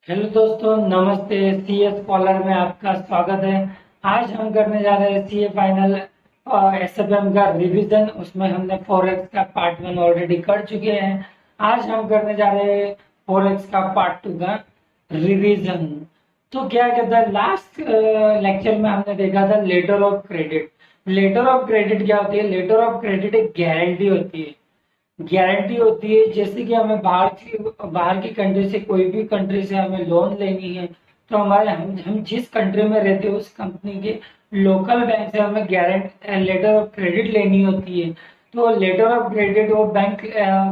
Hello दोस्तों, नमस्ते। CA scholar में आपका स्वागत है। आज हम करने जा रहे हैं सीए फाइनल एसएफएम का रिवीजन। उसमें हमने फॉरेक्स का पार्ट 1 ऑलरेडी कर चुके हैं। आज हम करने जा रहे हैं फॉरेक्स का पार्ट 2 का रिवीजन। तो क्या कहता है, लास्ट लेक्चर में हमने देखा था letter of credit. Letter of credit क्या होती है? लेटर ऑफ क्रेडिट एक गारंटी होती है। गारंटी होती है जैसे कि हमें बाहर की कंट्री से, कोई भी कंट्री से हमें लोन लेनी है, तो हमारे हम जिस कंट्री में रहते हैं उस कंपनी के लोकल बैंक से हमें गारंटी लेटर ऑफ क्रेडिट लेनी होती है। तो लेटर ऑफ क्रेडिट वो बैंक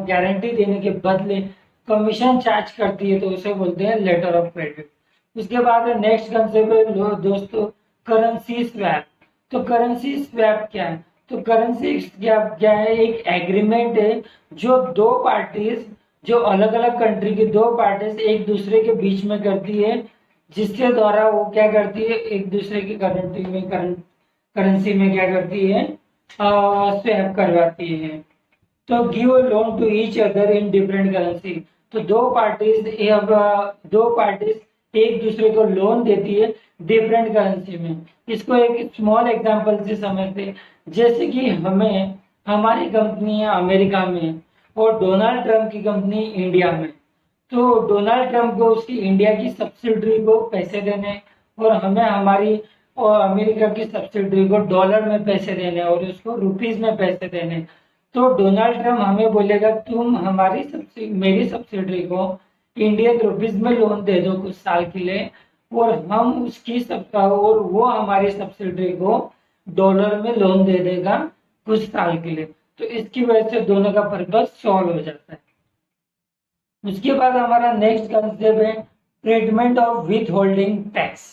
गारंटी देने के बदले कमीशन चार्ज करती है, तो उसे बोलते हैं लेटर ऑफ क्रेडिट। उसके बाद नेक्स्ट कंसेप्ट है दोस्तों, करेंसी स्वैप। तो करेंसी स्वैप क्या है? तो करेंसी क्या क्या है? एक एग्रीमेंट है जो दो पार्टीज, जो अलग अलग कंट्री की दो पार्टीज एक दूसरे के बीच में करती है, जिसके द्वारा वो क्या करती है, एक दूसरे की करेंसी में क्या करती है, स्वैप करवाती है। तो give a loan to each other in different currency. तो दो पार्टीज एक दूसरे को लोन देती है डिफरेंट करेंसी में। इसको एक स्मॉल एग्जांपल से समझते हैं। जैसे कि हमें, हमारी कंपनी है अमेरिका में और डोनाल्ड ट्रंप की कंपनी इंडिया में। तो डोनाल्ड ट्रंप को उसकी इंडिया की सब्सिडरी को पैसे देने, और हमें हमारी और अमेरिका की सब्सिडरी को डॉलर में पैसे देने और उसको रुपीस में पैसे देने। तो डोनाल्ड ट्रंप हमें बोलेगा तुम मेरी सब्सिडरी को इंडियन रुपीस में लोन दे दो कुछ साल के लिए, और हम उसकी सब और वो हमारी सब्सिडरी को डॉलर में लोन दे देगा कुछ साल के लिए। तो इसकी वजह से दोनों का पर्पस सॉल्व हो जाता है। उसके बाद हमारा नेक्स्ट कंसेप्ट है treatment of with holding tax.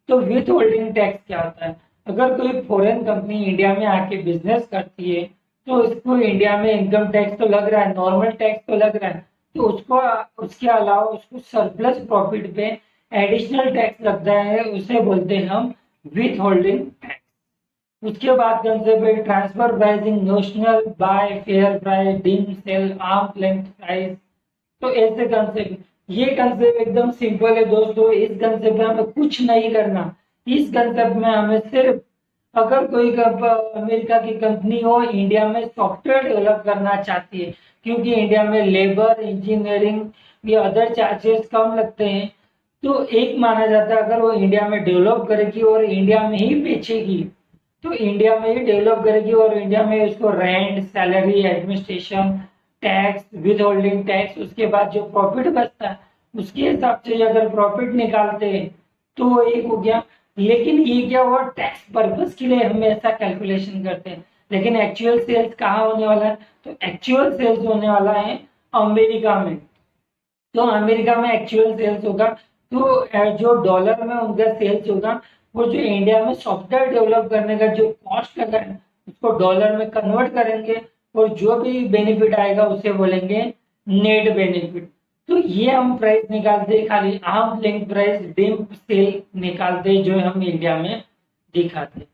तो विथ होल्डिंग टैक्स क्या होता है? अगर कोई फॉरेन कंपनी इंडिया में आके बिजनेस करती है, तो उसको इंडिया में इनकम टैक्स तो लग रहा है, नॉर्मल टैक्स तो लग रहा है, तो उसको उसके अलावा उसको सरप्लस प्रॉफिट पे एडिशनल टैक्स लगता है, उसे बोलते हैं हम विथ होल्डिंग टैक्स। उसके बाद कंसेप्ट है transfer pricing, notional, buy, fair price, deem sale, arm length price. तो ऐसे कंसेप्ट, ये कंसेप्ट एकदम सिंपल है दोस्तों। इस कंसेप्ट में हमें कुछ नहीं करना। इस कंसेप्ट में हमें सिर्फ, अगर कोई अमेरिका की कंपनी हो इंडिया में सॉफ्टवेयर डेवलप करना चाहती है, क्योंकि इंडिया में लेबर, इंजीनियरिंग या अदर चार्जेस कम लगते हैं, तो एक माना जाता है अगर वो इंडिया में डेवलप करेगी और इंडिया में ही बेचेगी, तो इंडिया में ही डेवलप करेगी और इंडिया में उसको rent, salary, administration, tax, with holding tax, उसके बाद जो प्रॉफिट बचता है उसके हिसाब से अगर प्रॉफिट निकालते हैं तो वो एक हो गया। लेकिन ये क्या हुआ, टैक्स पर्पस के लिए हम ऐसा कैलकुलेशन करते हैं। लेकिन एक्चुअल सेल्स कहाँ होने वाला है? तो एक्चुअल सेल्स होने वाला है अमेरिका में। तो अमेरिका में एक्चुअल सेल्स होगा, तो जो डॉलर में उनका सेल्स होगा, वो जो इंडिया में सॉफ्टवेयर डेवलप करने का जो कॉस्ट लगा है उसको डॉलर में कन्वर्ट करेंगे, और जो भी बेनिफिट आएगा उसे बोलेंगे नेट बेनिफिट। तो ये हम प्राइस निकालते हैं, खाली arm length price, deem sale निकालते हैं, जो हम इंडिया में दिखाते हैं।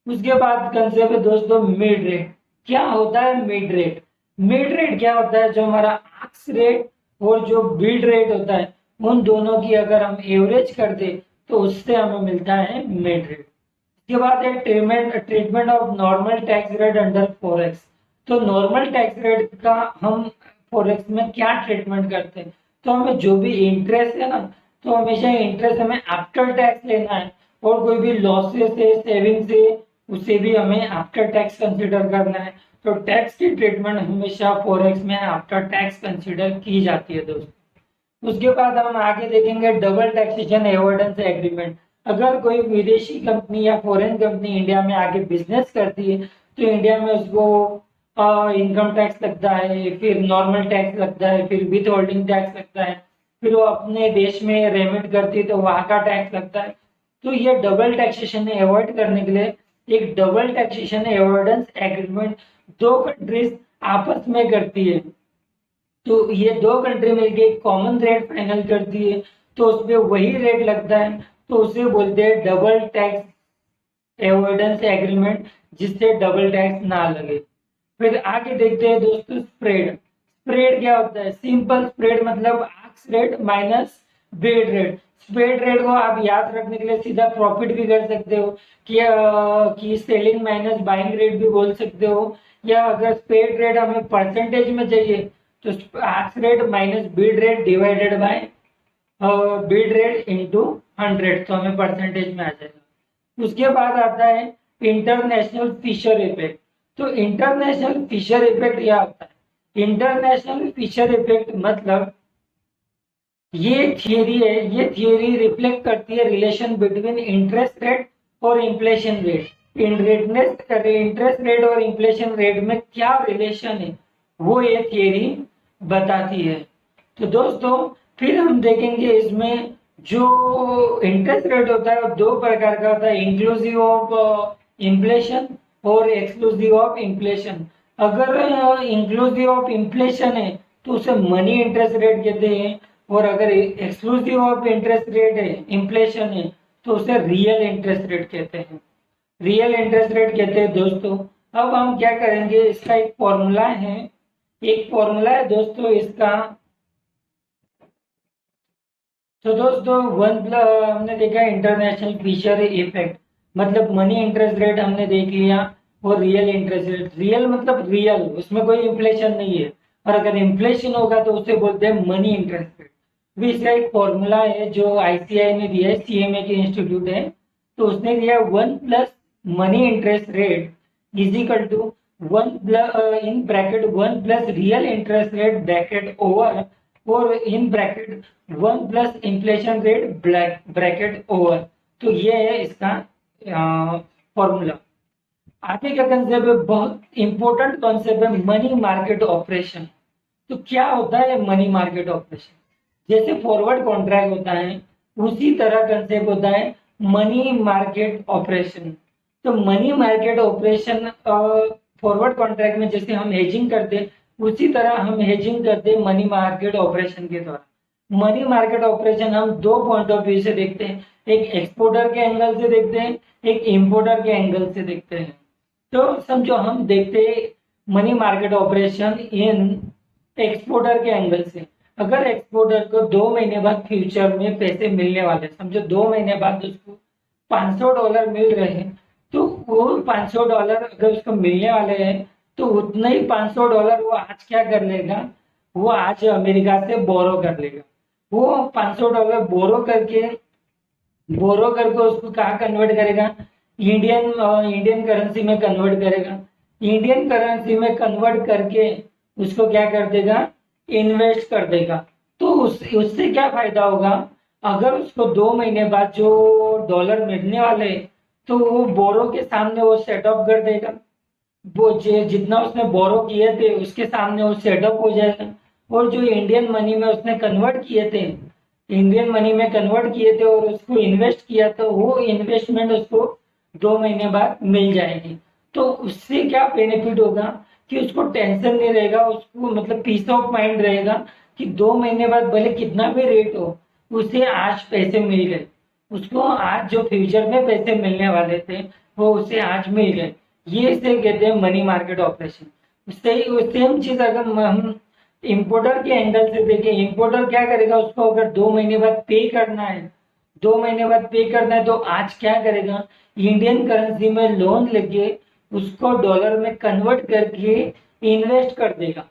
उसके बाद कंसेप्ट है दोस्तों मिड रेट। क्या होता है मिड रेट? मिड रेट क्या होता है? जो हमारा आक्स रेट और जो बीड रेट होता है, उन दोनों की अगर हम एवरेज कर दे तो उससे हमें मिलता है मिड रेट। इसके बाद है treatment of normal tax rate under forex. तो नॉर्मल टैक्स रेट का हम फॉरेक्स में क्या ट्रीटमेंट करते हैं? तो हमें जो भी इंटरेस्ट है ना, तो हमेशा इंटरेस्ट हमें आफ्टर टैक्स लेना है, और कोई भी लॉसेस है, सेविंग्स है, उसे भी हमें आफ्टर टैक्स कंसिडर करना है। तो टैक्स की ट्रीटमेंट हमेशा फॉरेक्स में आफ्टर टैक्स कंसिडर की जाती है दोस्तों। उसके बाद हम आगे देखेंगे डबल टैक्सेशन एवॉइडेंस एग्रीमेंट। अगर कोई विदेशी कंपनी या फॉरेन कंपनी इंडिया में आके बिजनेस करती है, तो इंडिया में उसको इनकम टैक्स लगता है, फिर नॉर्मल टैक्स लगता है, फिर विथ होल्डिंग टैक्स लगता है, फिर वो अपने देश में रेमिट करती है तो वहां का टैक्स लगता है। तो ये डबल टैक्सेशन अवॉइड करने के लिए एक डबल टैक्सेशन अवॉइडेंस एग्रीमेंट दो कंट्रीज आपस में करती है। तो ये दो कंट्री मिलके एक कॉमन रेट फाइनल करती है, तो उसमें वही रेट लगता है, तो उसे बोलते हैं डबल टैक्स एवॉइडेंस एग्रीमेंट, जिससे डबल टैक्स ना लगे। फिर आगे देखते हैं दोस्तों स्प्रेड। स्प्रेड क्या होता है? सिंपल स्प्रेड मतलब आक्स rate minus spread rate. Spread rate को आप याद रखने के लिए सीधा प्रॉफिट भी कर सकते हो कि सेलिंग माइनस बाइंग रेट भी बोल सकते हो, या अगर स्प्रेड रेट हमें परसेंटेज में चाहिए तो ask rate minus bid rate divided by bid rate into 100, तो हमें परसेंटेज में आ जाएगा। उसके बाद आता है इंटरनेशनल फिशर इफेक्ट। तो इंटरनेशनल फिशर इफेक्ट क्या होता है? इंटरनेशनल फिशर इफेक्ट मतलब ये थियरी है, ये थियरी रिफ्लेक्ट करती है रिलेशन बिटवीन इंटरेस्ट रेट और इन्फ्लेशन रेट। इंटरेस्ट रेट और इन्फ्लेशन रेट में क्या रिलेशन है वो ये थियरी बताती है। तो दोस्तों फिर हम देखेंगे इसमें जो इंटरेस्ट रेट होता है वो दो प्रकार का होता है, इंक्लूसिव ऑफ इन्फ्लेशन और एक्सक्लूसिव ऑफ इन्फ्लेशन। अगर इंक्लूसिव ऑफ इन्फ्लेशन है तो उसे मनी इंटरेस्ट रेट कहते हैं, और अगर एक्सक्लूसिव ऑफ इंटरेस्ट रेट है, इन्फ्लेशन है, तो उसे रियल इंटरेस्ट रेट कहते हैं। रियल इंटरेस्ट रेट कहते हैं दोस्तों। अब हम क्या करेंगे, इसका एक फॉर्मूला है, दोस्तों इसका। तो दोस्तों हमने देखा इंटरनेशनल फिशर इफेक्ट, मतलब मनी इंटरेस्ट रेट हमने देख लिया, और रियल इंटरेस्ट रेट। रियल मतलब रियल, उसमें कोई इन्फ्लेशन नहीं है, और अगर इन्फ्लेशन होगा तो उसे बोलते हैं मनी इंटरेस्ट रेट। भी इसका एक फॉर्मूला है जो आईसीआई ने दिया है, सीएमए के इंस्टीट्यूट है, तो उसने दिया 1 plus money interest rate is equal to 1 in bracket 1 plus real interest rate bracket over, और in bracket 1 plus inflation rate bracket over. तो ये है इसका फॉर्मूला। आगे का कंसेप्ट है, बहुत इंपॉर्टेंट कॉन्सेप्ट है, मनी मार्केट ऑपरेशन। तो क्या होता है मनी मार्केट ऑपरेशन? जैसे फॉरवर्ड कॉन्ट्रैक्ट होता है उसी तरह कंसेप्ट होता है मनी मार्केट ऑपरेशन। तो money market operation forward contract में जैसे हम हेजिंग करते उसी तरह हम हेजिंग करते हैं मनी मार्केट ऑपरेशन के द्वारा। मनी मार्केट ऑपरेशन हम दो पॉइंट ऑफ व्यू से देखते हैं, एक एक्सपोर्टर के एंगल से देखते हैं, एक इंपोर्टर के एंगल से देखते हैं। तो समझो हम देखते हैं money market operation in exporter के एंगल से। अगर एक्सपोर्टर को 2 महीने बाद फ्यूचर में पैसे मिलने वाले, समझो 2 महीने बाद उसको $500 मिल रहे हैं, तो वो $500 अगर उसको मिलने वाले हैं तो उतने ही $500 वो आज क्या कर लेगा, वो आज अमेरिका से बोरो कर लेगा। वो $500 बोरो करके उसको कहाँ कन्वर्ट करेगा, इंडियन करेंसी में कन्वर्ट करेगा। इंडियन करेंसी में कन्वर्ट करके उसको क्या कर देगा, इन्वेस्ट कर देगा। तो उससे क्या फायदा होगा, अगर उसको 2 महीने बाद जो डॉलर मिलने वाले तो वो बोरो के सामने वो सेटअप कर देगा, वो जितना उसने बोरो किए थे उसके सामने वो सेटअप हो जाएगा। और जो इंडियन मनी में उसने कन्वर्ट किए थे, और उसको इन्वेस्ट किया तो वो इन्वेस्टमेंट उसको 2 महीने बाद मिल जाएगी। तो उससे क्या बेनिफिट होगा कि उसको टेंशन नहीं रहेगा, उसको मतलब पीस ऑफ माइंड रहेगा कि 2 महीने बाद भले कितना भी रेट हो उसे आज पैसे मिल गए, उसको आज जो फ्यूचर में पैसे मिलने वाले थे वो उसे आज मिल गए। ये इसे कहते हैं मनी मार्केट ऑपरेशन। सेम चीज अगर हम इंपोर्टर के एंगल से देखें, इंपोर्टर क्या करेगा, उसको अगर 2 महीने बाद पे करना है, 2 महीने बाद पे करना है तो आज क्या करेगा, इंडियन करेंसी में लोन लेके उसको डॉलर में कन्वर्ट करके इन्वेस्ट कर देगा।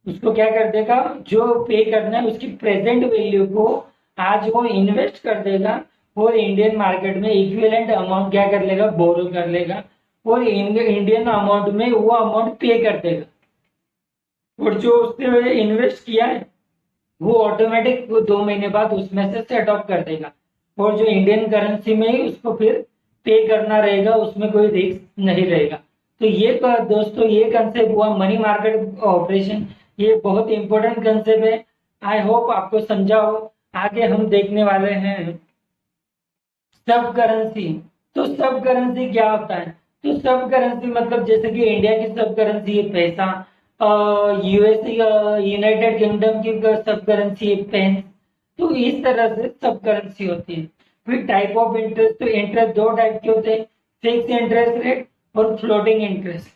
उसको क्या कर देगा, जो पे करना है उसकी प्रेजेंट वैल्यू को आज वो इन्वेस्ट कर देगा, और इंडियन मार्केट में इक्विवेलेंट अमाउंट क्या कर लेगा, बोरो कर लेगा, और इंडियन अमाउंट में वो अमाउंट पे कर देगा। और जो उसने इन्वेस्ट किया है वो ऑटोमेटिक 2 महीने बाद उसमें से सेट ऑफ कर देगा, और जो इंडियन करेंसी में ही उसको फिर पे करना रहेगा, उसमें कोई रिस्क नहीं रहेगा। तो ये दोस्तों ये कंसेप्ट हुआ मनी मार्केट ऑपरेशन। ये बहुत इंपॉर्टेंट कंसेप्ट है, आई होप आपको समझा हो। आगे हम देखने वाले हैं सब करेंसी। तो सब करेंसी क्या होता है, तो सब करेंसी मतलब जैसे कि इंडिया की सब करेंसी है पैसा, यूएसए यूनाइटेड किंगडम की सब करेंसी है पेन। तो इस तरह से सब करेंसी होती है। फिर टाइप ऑफ इंटरेस्ट, तो इंटरेस्ट दो टाइप के होते हैं, फिक्स इंटरेस्ट रेट और फ्लोटिंग इंटरेस्ट।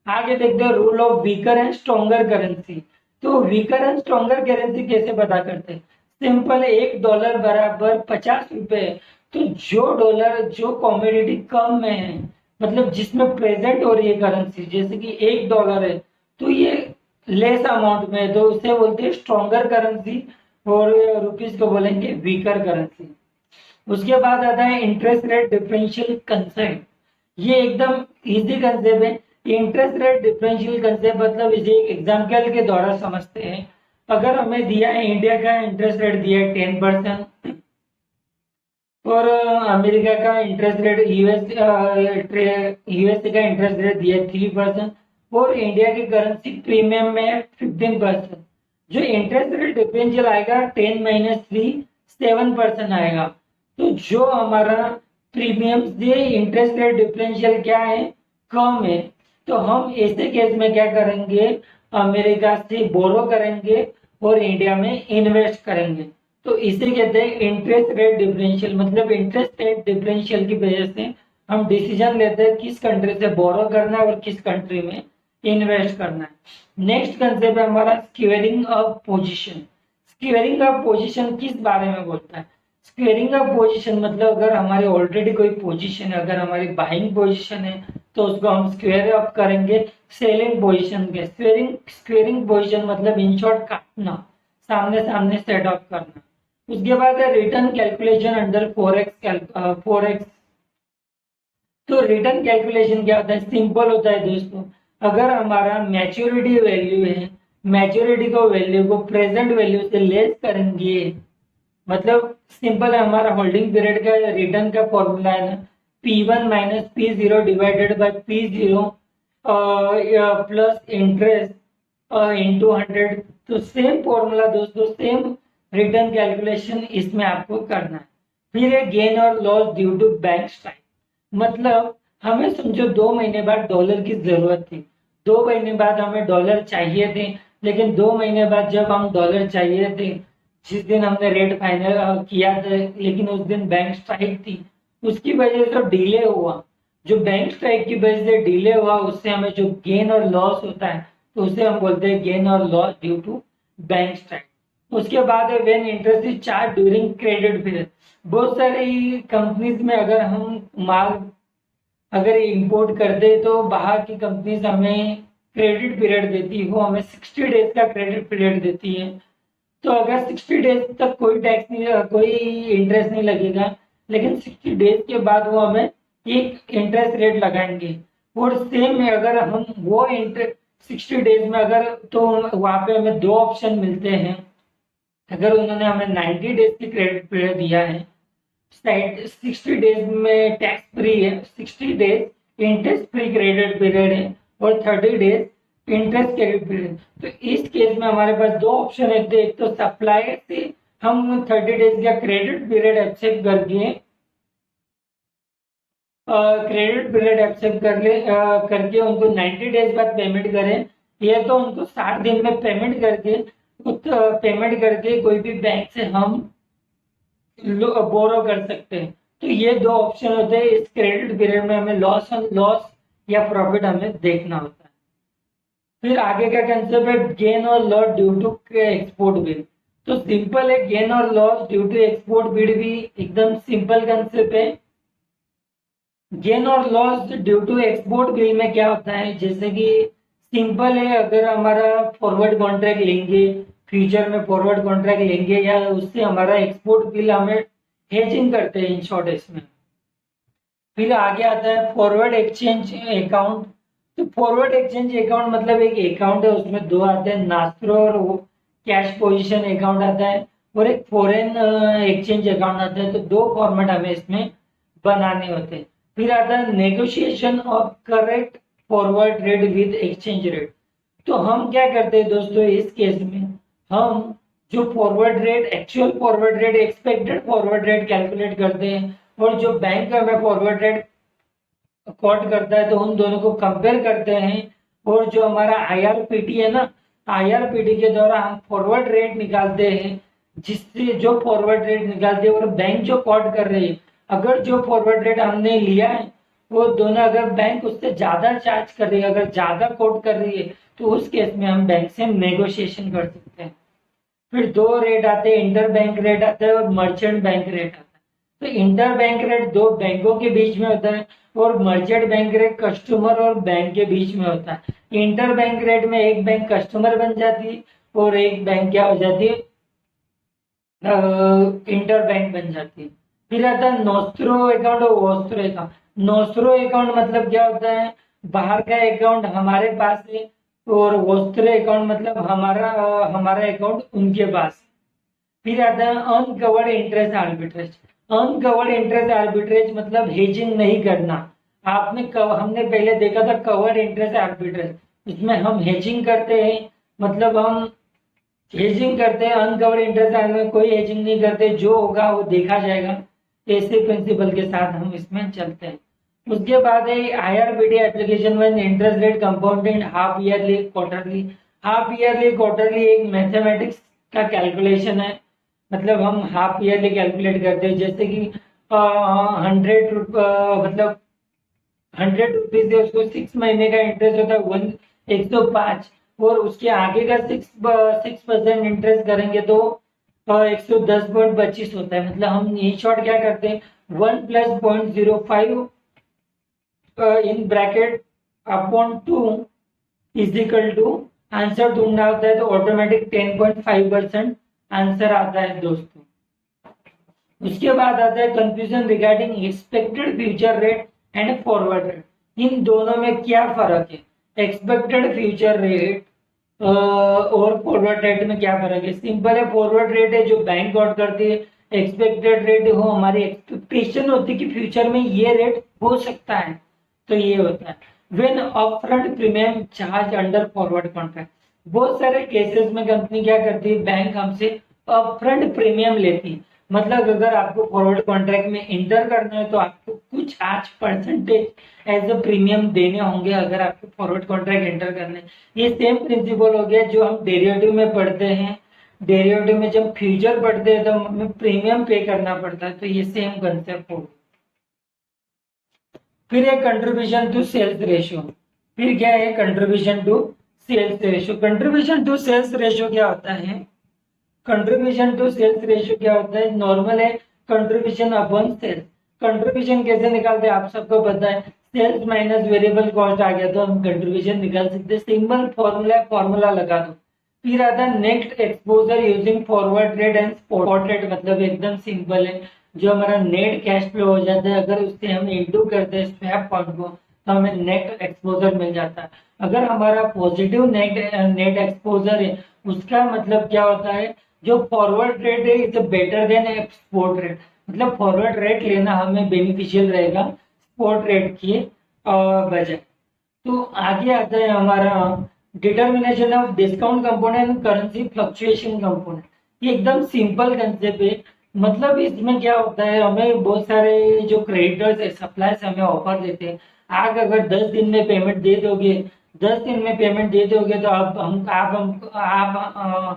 आगे देखते हैं rule of weaker and stronger currency. तो वीकर एंड स्ट्रॉन्गर करेंसी कैसे पता करते हैं, सिंपल $1 बराबर 50 रुपए। तो जो डॉलर जो कॉमोडिटी कम में है, मतलब जिसमें प्रेजेंट हो रही है करेंसी, जैसे कि $1 है तो ये लेस अमाउंट में है, तो उसे बोलते हैं स्ट्रॉन्गर करेंसी, और रुपीज को बोलेंगे वीकर करेंसी। उसके बाद आता है इंटरेस्ट रेट डिफरेंशियल कंसेप्ट। ये एकदम इजी कंसेप्ट है। इंटरेस्ट रेट डिफरेंशियल कंसेप्ट मतलब इसे एक एग्जाम्पल के द्वारा समझते हैं। अगर हमें दिया है इंडिया का इंटरेस्ट रेट दिया है 10%, और अमेरिका का इंटरेस्ट रेट यूएसए का इंटरेस्ट रेट दिया है 3%, और इंडिया की करेंसी प्रीमियम में 15%। जो इंटरेस्ट रेट डिफरेंशियल आएगा 10 माइनस 3 7% आएगा। तो जो हमारा प्रीमियम से इंटरेस्ट रेट डिफरेंशियल क्या है, कम है, तो हम ऐसे केस में क्या करेंगे, अमेरिका से बोरो करेंगे और इंडिया में इन्वेस्ट करेंगे। तो इसे कहते हैं इंटरेस्ट रेट डिफरेंशियल। मतलब इंटरेस्ट रेट डिफरेंशियल की वजह से हम डिसीजन लेते हैं किस कंट्री से बोरो करना है और किस कंट्री में इन्वेस्ट करना है। नेक्स्ट कंसेप्ट है हमारा squaring of position. Squaring of position किस बारे में बोलता है? स्क्वेयरिंग ऑफ पोजीशन मतलब अगर हमारे ऑलरेडी कोई पोजीशन है, अगर हमारी बाइंग पोजीशन है तो उसको हम स्क्वेयर अप करेंगे सेलिंग पोजीशन के। स्क्वेयरिंग पोजीशन मतलब इन शॉर्ट काटना, सामने सामने सेट ऑफ करना। उसके बाद है रिटर्न कैलकुलेशन अंडर फोरेक्स। तो रिटर्न कैलकुलेशन क्या होता है? सिंपल होता है दोस्तों। अगर हमारा मैच्योरिटी वैल्यू है, मैच्योरिटी को वैल्यू को प्रेजेंट वैल्यू से लेस करेंगे, मतलब सिंपल है, हमारा होल्डिंग पीरियड का रिटर्न का फॉर्मूला है ना, P1 minus P0 divided by P0 plus interest into 100। तो सेम फॉर्मूला दोस्तों, सेम रिटर्न कैलकुलेशन इसमें आपको करना है। फिर है गेन और loss due to bank strike. मतलब हमें समझो 2 महीने बाद डॉलर की जरूरत थी, 2 महीने बाद हमें डॉलर चाहिए थे, लेकिन 2 महीने बाद जब हम डॉलर चाहिए थे, जिस दिन हमने रेट फाइनल किया था, लेकिन उस दिन बैंक स्ट्राइक थी, उसकी वजह से डिले हुआ। जो बैंक स्ट्राइक की वजह से डिले हुआ, उससे हमें जो गेन और लॉस होता है, तो उसे हम बोलते हैं गेन और loss due to bank strike. उसके बाद है when interest is charge during credit period. बहुत सारी कंपनीज में अगर हम माल अगर इंपोर्ट करते तो बाहर की कंपनीज हमें क्रेडिट पीरियड देती है, वो हमें 60 डेज का क्रेडिट पीरियड देती है। तो अगर 60 डेज तक कोई टैक्स नहीं, कोई इंटरेस्ट नहीं लगेगा, लेकिन 60 डेज के बाद वो हमें एक इंटरेस्ट रेट लगाएंगे। और सेम में अगर हम वो इंटरेस्ट 60 डेज में अगर, तो वहां पे हमें दो ऑप्शन मिलते हैं। अगर उन्होंने हमें 90 डेज की क्रेडिट पीरियड दिया है, 60 डेज में टैक्स फ्री है, 60 days interest free credit period है, और 30 डेज इंटरेस्ट क्रेडिट पीरियड। तो इस केस में हमारे पास दो ऑप्शन है। एक तो सप्लायर से हम 30 डेज का क्रेडिट पीरियड एक्सेप्ट करके करके उनको 90 डेज बाद पेमेंट करें, या तो उनको 60 दिन में पेमेंट करके कोई भी बैंक से हम बोरो कर सकते हैं। तो ये दो ऑप्शन होते हैं। इस क्रेडिट पीरियड में हमें लॉस या प्रॉफिट हमें देखना होता है। फिर आगे का कंसेप्ट है गेन और loss due to export bill. तो सिंपल है, गेन और loss due to export bill भी एकदम सिंपल कंसेप्ट है। गेन और loss due to export bill में क्या होता है, जैसे कि सिंपल है, अगर हमारा फॉरवर्ड कॉन्ट्रैक्ट लेंगे, फ्यूचर में फॉरवर्ड कॉन्ट्रैक्ट लेंगे, या उससे हमारा एक्सपोर्ट बिल हमें हेजिंग करते हैं इन शॉर्ट इसमें। फिर आगे आता है फॉरवर्ड एक्सचेंज अकाउंट। तो फॉरवर्ड एक्सचेंज अकाउंट मतलब एक अकाउंट है, उसमें दो आते हैं, नास्ट्रो और कैश पोजीशन अकाउंट आता है, और एक फॉरेन एक्सचेंज अकाउंट आता है। तो दो फॉर्मेट हमें इसमें बनाने होते हैं। फिर आता है negotiation of correct forward rate with exchange rate. तो हम क्या करते हैं दोस्तों, इस केस में हम जो forward rate, actual forward rate, expected forward rate calculate करते हैं, और जो बैंक हमें फॉरवर्ड रेट कोट करता है, तो उन दोनों को कंपेयर करते हैं। और जो हमारा IRPT है ना, IRPT के द्वारा हम फॉरवर्ड रेट निकालते हैं, जिससे जो फॉरवर्ड रेट निकालते हैं और बैंक जो कोट कर रही है, अगर जो फॉरवर्ड रेट हमने लिया है वो दोनों, अगर बैंक उससे ज्यादा चार्ज कर रही है, अगर ज्यादा कोट कर रही है, तो उस केस में हम बैंक से नेगोशिएशन कर सकते हैं। फिर दो रेट आते हैं, इंटर बैंक रेट आता है और मर्चेंट बैंक रेट आता है। तो इंटर बैंक रेट दो बैंकों के बीच में होता है और मर्चेंट बैंक रेट कस्टमर और बैंक के बीच में होता है। इंटर बैंक रेट में एक बैंक कस्टमर बन जाती है और एक बैंक क्या हो जाती है, इंटर बैंक बन जाती है। फिर आता है नोस्ट्रो अकाउंट और वोस्ट्रो अकाउंट। नोस्ट्रो अकाउंट मतलब क्या होता है, बाहर का अकाउंट हमारे पास है, और वोस्ट्रो अकाउंट मतलब हमारा अकाउंट उनके पास। फिर आता है uncovered interest arbitrage. Uncovered interest arbitrage मतलब हेजिंग नहीं करना। हमने पहले देखा था कवर्ड इंटरेस्ट आर्बिट्रेज, इसमें हम हेजिंग करते हैं, मतलब हम हेजिंग करते हैं। अनकवर्ड इंटरेस्ट में कोई हेजिंग नहीं करते, जो होगा वो देखा जाएगा। ऐसे प्रिंसिपल के साथ हम इसमें चलते हैं। उसके बाद है IRBD एप्लीकेशन में interest rate compounding half yearly quarterly. Half yearly quarterly एक मैथमेटिक्स का कैलकुलेशन है, मतलब हम हाफ ईयरली कैलकुलेट करते हैं। जैसे कि 100 रुपीज है, उसको 6 महीने का इंटरेस्ट होता है 105, और उसके आगे का 6% इंटरेस्ट करेंगे तो 110.25 होता है। मतलब हम इन शॉर्ट क्या करते हैं, 1 + 0.05 in bracket upon 2 is equal to, answer ढूंढना होता है तो ऑटोमेटिक 10.5% आंसर आता है दोस्तों। उसके बाद आता है confusion regarding expected future rate and forward rate. इन दोनों में क्या फर्क है, एक्सपेक्टेड फ्यूचर रेट और फॉरवर्ड रेट में क्या फर्क है। सिंपल है, फॉरवर्ड रेट है जो बैंक आउट करती है, एक्सपेक्टेड रेट हो हमारी एक्सपेक्टेशन होती है कि फ्यूचर में ये रेट हो सकता है, तो ये होता है। When upfront premium charge under forward contract. बहुत सारे केसेस में कंपनी क्या करती है, बैंक हमसे अपफ्रंट प्रीमियम लेती है। मतलब अगर आपको फॉरवर्ड कॉन्ट्रैक्ट में इंटर करना है तो आपको कुछ आज परसेंटेज एज अ प्रीमियम देने होंगे अगर आपको फॉरवर्ड कॉन्ट्रैक्ट एंटर करने। ये सेम प्रिंसिपल हो गया जो हम डेरिवेटिव में पढ़ते हैं। डेरिवेटिव में जब फ्यूचर पढ़ते हैं तो हमें प्रीमियम पे करना पड़ता है, तो ये सेम कंसेप्ट होगा। फिर है कंट्रीब्यूशन टू सेल्स रेशियो। फिर क्या है contribution to sales ratio. Contribution to sales ratio क्या होता है, कंट्रीब्यूशन टू सेल्स रेशियो क्या होता है, नॉर्मल है कंट्रीब्यूशन अपॉन सेल्स। कंट्रीब्यूशन कैसे निकालते हैं आप सबको पता है, सेल्स माइनस वेरिएबल कॉस्ट आ गया तो हम कंट्रीब्यूशन निकाल सकते हैं। सिंपल फॉर्मूला लगा दो। फिर आता है net exposure using forward rate and spot rate. मतलब एकदम सिंपल है, जो हमारा नेट कैश फ्लो हो जाता है अगर उससे हम इंटू करते हैं स्वैप पॉइंट को तो हमें नेट एक्सपोजर मिल जाता है। अगर हमारा पॉजिटिव नेट एक्सपोजर है उसका मतलब क्या होता है, जो फॉरवर्ड रेट है is better than spot rate. मतलब फॉरवर्ड रेट लेना हमें बेनिफिशियल रहेगा स्पॉट रेट की बजाय। तो आगे आता है हमारा determination of discount component currency fluctuation component. ये एकदम सिंपल कंसेप्ट है। मतलब इसमें क्या होता है, हमें बहुत सारे जो क्रेडिटर्स है सप्लायर्स हमें ऑफर देते हैं, आप अगर 10 दिन में पेमेंट दे दोगे, 10 दिन में पेमेंट दे दोगे तो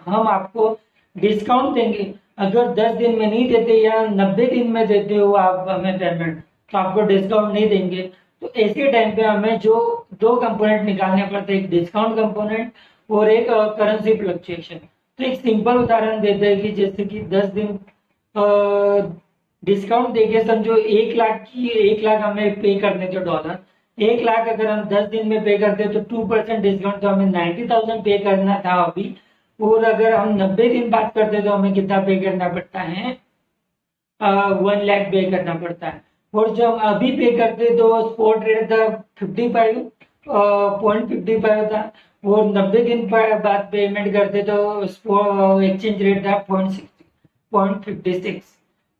हम आपको डिस्काउंट देंगे। अगर 10 दिन में नहीं देते या 90 दिन में देते हो आप हमें पेमेंट तो आपको डिस्काउंट नहीं देंगे। तो ऐसे टाइम पे हमें जो दो कंपोनेंट निकालने पड़ते हैं, एक डिस्काउंट कंपोनेंट और एक करेंसी फ्लक्चुएशन। तो एक सिंपल उदाहरण देते हैं कि जैसे कि 10 दिन डिस्काउंट देके समझो 1 लाख हमें पे करने थे डॉलर। 1 लाख अगर हम 10 दिन में पे करते तो 2% डिस्काउंट, तो हमें 90,000 पे करना था अभी। और अगर हम 90 दिन बाद करते तो हमें कितना पे करना पड़ता है, 1 लाख पे करना पड़ता है। और जब अभी पे करते तो स्पॉट रेट था 55.55 था, और 90 दिन बाद पेमेंट करते तो एक्सचेंज रेट था 0.56।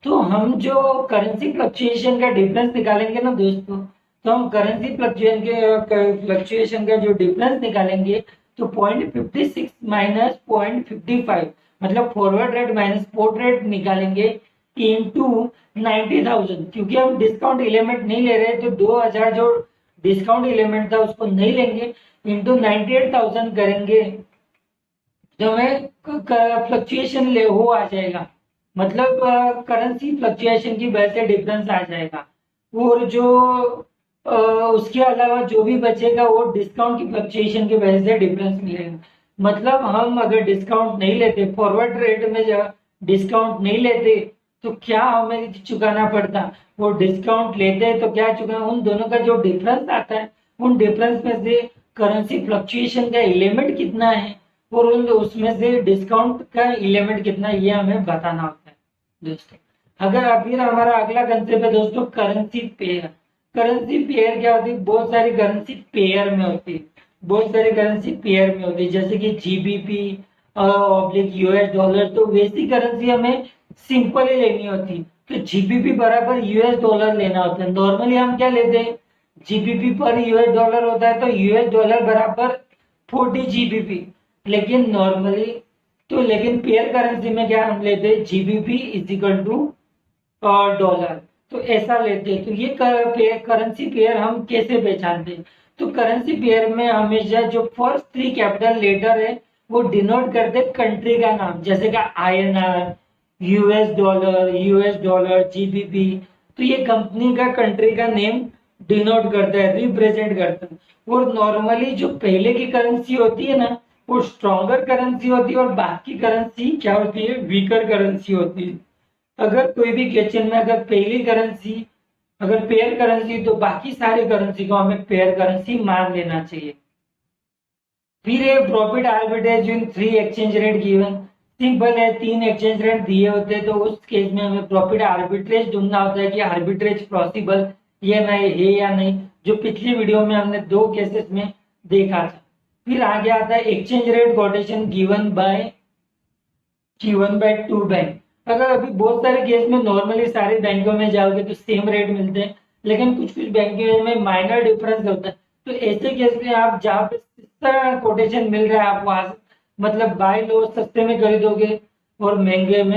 तो हम जो करेंसी फ्लक्चुएशन का डिफरेंस निकालेंगे ना दोस्तों, तो हम करेंसी फ्लक्चुएशन का जो डिफरेंस निकालेंगे तो 0.56 माइनस 0.55 मतलब forward rate minus spot rate निकालेंगे इनटू 90,000। क्योंकि हम डिस्काउंट एलिमेंट नहीं ले रहे तो 2,000 जो डिस्काउंट एलिमेंट था उसको नहीं लेंगे, इनटू 98,000 करेंगे तो हमें फ्लक्चुएशन ले हो आ जाएगा। मतलब करेंसी फ्लक्चुएशन की वजह से डिफरेंस आ जाएगा। और जो उसके अलावा जो भी बचेगा वो डिस्काउंट की फ्लक्चुएशन की वजह से डिफरेंस मिलेगा। मतलब हम अगर डिस्काउंट नहीं लेते, फॉरवर्ड रेट में जब डिस्काउंट नहीं लेते तो क्या हमें चुकाना पड़ता, वो डिस्काउंट लेते तो क्या चुकाना, उन दोनों का जो डिफरेंस आता है उन डिफरेंस में से करेंसी फ्लक्चुएशन का एलिमेंट कितना है और उन उसमें से डिस्काउंट का एलिमेंट कितना है, ये हमें बताना होता है दोस्तों। अगर फिर हमारा अगला कंसेप्ट है दोस्तों करेंसी पेयर। करेंसी पेयर क्या होती है, बहुत सारी करेंसी पेयर में होती है, बहुत सारी करेंसी पेयर में होती है, जैसे कि जीबीपी ऑब्लिक यूएस डॉलर। तो वैसी करेंसी हमें सिंपल ही लेनी होती है, तो जीबीपी बराबर यूएस डॉलर लेना होता है। नॉर्मली हम क्या लेते हैं, जीबीपी पर यूएस डॉलर होता है तो यूएस डॉलर बराबर 40 जीबीपी, लेकिन नॉर्मली तो लेकिन पेयर करेंसी में क्या हम लेते हैं, GBP is equal to dollar, तो ऐसा लेते हैं। तो ये करेंसी पेयर हम कैसे पहचानते हैं, तो करेंसी पेयर में हमेशा जो फर्स्ट 3 कैपिटल लेटर है वो डिनोट करते हैं कंट्री का नाम, जैसे कि आईएनआर, यूएस डॉलर, जीबीपी। तो ये कंपनी का कंट्री का नेम डिनोट करता है, रिप्रेजेंट करता है। और नॉर्मली जो पहले की करेंसी होती है ना वो स्ट्रॉन्गर करेंसी होती है और बाकी करेंसी क्या होती है, वीकर करेंसी होती है। अगर कोई भी क्वेश्चन में अगर पहली करेंसी अगर पेयर करेंसी तो बाकी सारी करेंसी को हमें पेयर करेंसी मान लेना चाहिए। फिर है प्रॉफिट आर्बिट्रेज इन 3 एक्सचेंज रेट गिवन। सिंपल है, 3 एक्सचेंज रेट दिए होते हैं तो उस केस में हमें प्रॉफिट आर्बिट्रेज ढूंढना होता है कि आर्बिट्रेज पॉसिबल ये नहीं है या नहीं, जो पिछली वीडियो में हमने 2 केसेस में देखा था। फिर आगे आता है exchange rate quotation given by 2 bank. अगर अभी बहुत सारे केस में नॉर्मली सारे बैंकों में जाओगे तो सेम रेट मिलते हैं, लेकिन कुछ कुछ बैंकों में माइनर डिफरेंस होता है। तो ऐसे केस में आप जहाँ पे सस्ता कोटेशन मिल रहा है आप वहां से मतलब बाय लो, सस्ते में खरीदोगे और महंगे में